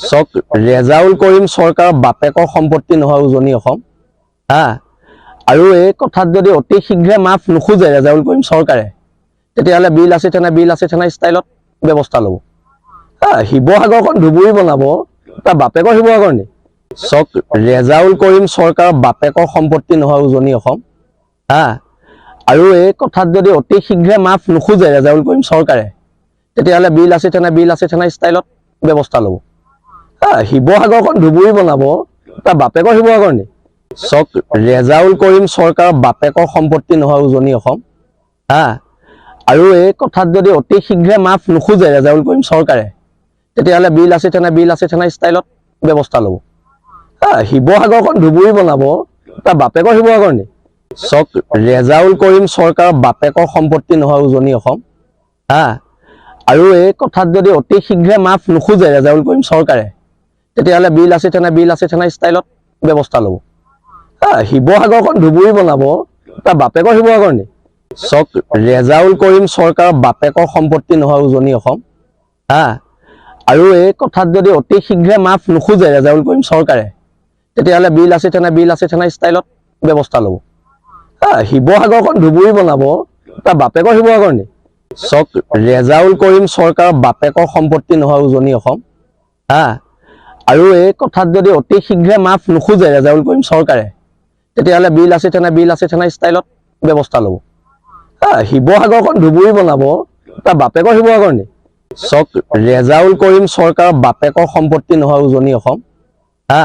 চক ৰেজাউল কৰিম চৰকাৰৰ বাপেকৰ সম্পত্তি নহয় উজনি অসম হা আৰু এই কথাত যদি অতি শীঘ্ৰে মাফ নোখোজে ৰেজাউল কৰিম চৰকাৰে তেতিয়াহ'লে বিল আছে থানা ষ্টাইলত ব্যৱস্থা ল'ব হা শিৱসাগৰখন ধুবুৰী বনাব তাৰ বাপেকৰ শিৱসাগৰ নি চক ৰেজাউল কৰিম চৰকাৰৰ বাপেকৰ সম্পত্তি নহয় উজনি অসম হা আৰু এই কথাত যদি অতি শীঘ্ৰে মাফ নোখোজে ৰেজাউল কৰিম চৰকাৰে তেতিয়াহ'লে বিল আছে থানা ষ্টাইলত ব্যৱস্থা ল'ব হা শিৱসাগৰখন ধুবুৰী বনাব তাৰ বাপেকৰ শিৱসাগৰ নি চক ৰেজাউল কৰিম চৰকাৰৰ বাপেকৰ সম্পত্তি নহয় উজনি অসম হা আৰু এই কথাত যদি অতি শীঘ্ৰে মাফ নোখোজে ৰেজাউল কৰিম চৰকাৰে তেতিয়াহ'লে বিল আছে থানা ষ্টাইলত ব্যৱস্থা ল'ব হা শিৱসাগৰখন ধুবুৰী বনাব তাৰ বাপেকৰ শিৱসাগৰ নি চক ৰেজাউল কৰিম চৰকাৰৰ বাপেকৰ সম্পত্তি নহয় উজনি অসম হা আৰু এই কথাত যদি অতি শীঘ্ৰে মাফ নোখোজে ৰেজাউল কৰিম চৰকাৰে তেতিয়াহ'লে বিল আছে থানা ষ্টাইলত ব্যৱস্থা ল'ব হা শিৱসাগৰখন ধুবুৰী বনাব তাৰ বাপেকৰ শিৱসাগৰ নি চক ৰেজাউল কৰিম চৰকাৰৰ বাপেকৰ সম্পত্তি নহয় উজনি অসম হা আৰু এই কথাত যদি অতি শীঘ্ৰে মাফ নোখোজে ৰেজাউল কৰিম চৰকাৰে তেতিয়াহ'লে বিল আছে থানা ষ্টাইলত ব্যৱস্থা ল'ব হা শিৱসাগৰখন ধুবুৰী বনাব তাৰ বাপেকৰ শিৱসাগৰ নি চক ৰেজাউল কৰিম চৰকাৰৰ বাপেকৰ সম্পত্তি নহয় উজনি অসম হা আৰু এই কথাত যদি অতি শীঘ্ৰে মাফ নোখোজে ৰেজাউল কৰিম চৰকাৰে তেতিয়াহ'লে বিল আছে থানা ষ্টাইলত ব্যৱস্থা ল'ব হা শিৱসাগৰখন ধুবুৰী বনাব তাৰ বাপেকৰ শিৱসাগৰ নি চক ৰেজাউল কৰিম চৰকাৰৰ বাপেকৰ সম্পত্তি নহয় উজনি অসম হা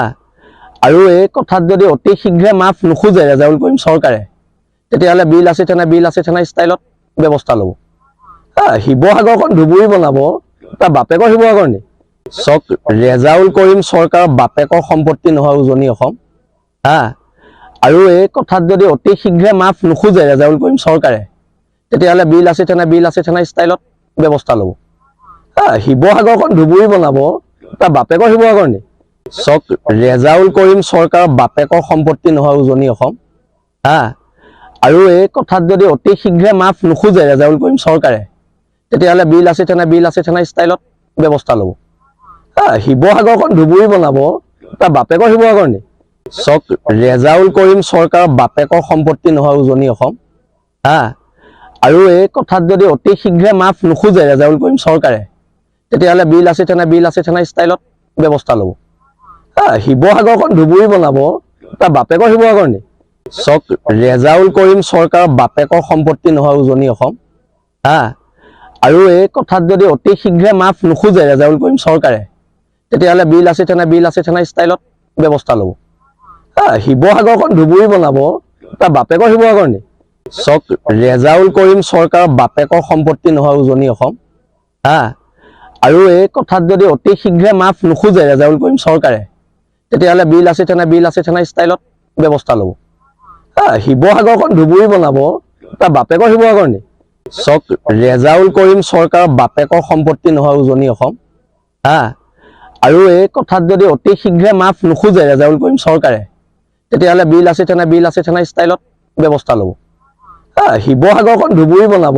আৰু এই কথাত যদি অতি শীঘ্ৰে মাফ নোখোজে ৰেজাউল কৰিম চৰকাৰে তেতিয়াহ'লে বিল আছে থানা ষ্টাইলত ব্যৱস্থা ল'ব হা শিৱসাগৰখন ধুবুৰী বনাব তাৰ বাপেকৰ শিৱসাগৰ নি চক ৰেজাউল কৰিম চৰকাৰৰ বাপেকৰ সম্পত্তি নহয় উজনি অসম হা আৰু এই কথাত যদি অতি শীঘ্ৰে মাফ নোখোজে ৰেজাউল কৰিম চৰকাৰে তেতিয়াহ'লে বিল আছে থানা ষ্টাইলত ব্যৱস্থা ল'ব হা শিৱসাগৰখন ধুবুৰী বনাব তাৰ বাপেকৰ শিৱসাগৰ নি চক ৰেজাউল কৰিম চৰকাৰৰ বাপেকৰ সম্পত্তি নহয় উজনি অসম হা আৰু এই কথাত যদি অতি শীঘ্ৰে মাফ নোখোজে ৰেজাউল কৰিম চৰকাৰে তেতিয়াহ'লে বিল আছে থানা ষ্টাইলত ব্যৱস্থা ল'ব হা শিৱসাগৰখন ধুবুৰী বনাব তাৰ বাপেকৰ শিৱসাগৰ নি চক ৰেজাউল কৰিম চৰকাৰৰ বাপেকৰ সম্পত্তি নহয় উজনি অসম হা আৰু এই কথাত যদি অতি শীঘ্ৰে মাফ নোখোজে ৰেজাউল কৰিম চৰকাৰে তেতিয়াহ'লে বিল আছে থানা ষ্টাইলত ব্যৱস্থা ল'ব হা শিৱসাগৰখন ধুবুৰী বনাব তাৰ বাপেকৰ শিৱসাগৰ নি চক ৰেজাউল কৰিম চৰকাৰৰ বাপেকৰ সম্পত্তি নহয় উজনি অসম হা আৰু এই কথাত যদি অতি শীঘ্ৰে মাফ নোখোজে ৰেজাউল কৰিম চৰকাৰে তেতিয়াহ'লে বিল আছে থানা ষ্টাইলত ব্যৱস্থা ল'ব হা শিৱসাগৰখন ধুবুৰী বনাব তাৰ বাপেকৰ শিৱসাগৰ নি চক ৰেজাউল কৰিম চৰকাৰৰ বাপেকৰ সম্পত্তি নহয় উজনি অসম হা আৰু এই কথাত যদি অতি শীঘ্ৰে মাফ নোখোজে ৰেজাউল কৰিম চৰকাৰে তেতিয়াহ'লে বিল আছে থানা ষ্টাইলত ব্যৱস্থা ল'ব হা শিৱসাগৰখন ধুবুৰী বনাব তাৰ বাপেকৰ শিৱসাগৰ নি চক ৰেজাউল কৰিম চৰকাৰৰ বাপেকৰ সম্পত্তি নহয় উজনি অসম হা আৰু এই কথাত যদি অতি শীঘ্ৰে মাফ নোখোজে ৰেজাউল কৰিম চৰকাৰে তেতিয়াহ'লে বিল আছে থানা ষ্টাইলত ব্যৱস্থা ল'ব হা শিৱসাগৰখন ধুবুৰী বনাব